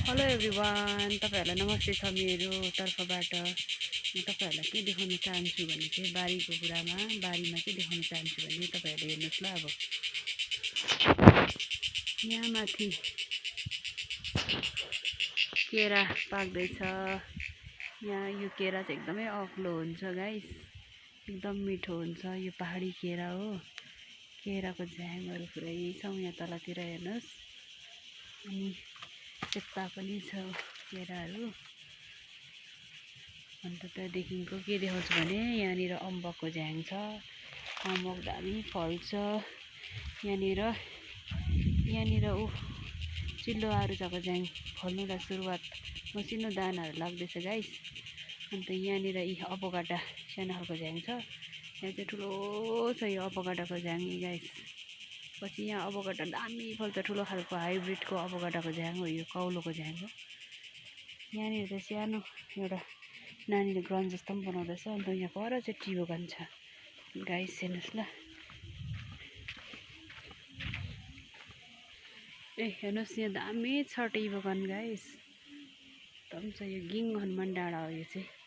Hello everyone, तपाईहरुलाई नमस्ते छ मेरो तर्फबाट। म तपाईहरुलाई के देखाउन चाहन्छु भने चाहिँ बारीको कुरामा बारीमा के देखाउन चाहन्छु भने तपाईहरुले हेर्नुस् ल। अब यहाँ माथि केरा पाक्दैछ। यहाँ यो केरा चाहिँ एकदमै अग्लो हुन्छ गाइस, एकदम मिठो हुन्छ। यो पहाडी केरा हो। केराको झ्याङहरु पुरै छ यहाँ तलतिर हेर्नुस्। अनि यता पनि छ केराहरु। अन्त त्यहाँदेखिको के देखाउँछु भने यहाँनिर अम्बकको झ्याङ छ। अम्बक दामी फल्छ यहाँनिर चिल्लो आरुचाको झ्याङ फल्नुलाई सुरुवात मसिनो दानाहरु लाग्दैछ गाइस। अन्त यहाँनिर अपोगाडा सानो खालको झ्याङ छ। यहाँ चाहिँ ठुलो छ यो अपोगाडाको झ्याङ गाइस। पछि यहाँ अपोगाडा दामी फल्छ, ठुलो खालको हाइब्रिडको अपोगाडाको झ्याङ हो यो, कौलोको झ्याङ हो। यहाँनिर चाहिँ सानो एउटा नानीले ग्राउन्ड जस्तो पनि बनाउँदैछ। अन्त यहाँ पर चाहिँ टी बगान छ गाइस, हेर्नुस् ल। हेर्नुस् यहाँ दामी छ टी बगान गाइस, एकदम छ। यो गिङ हनुमान डाँडा हो यो चाहिँ।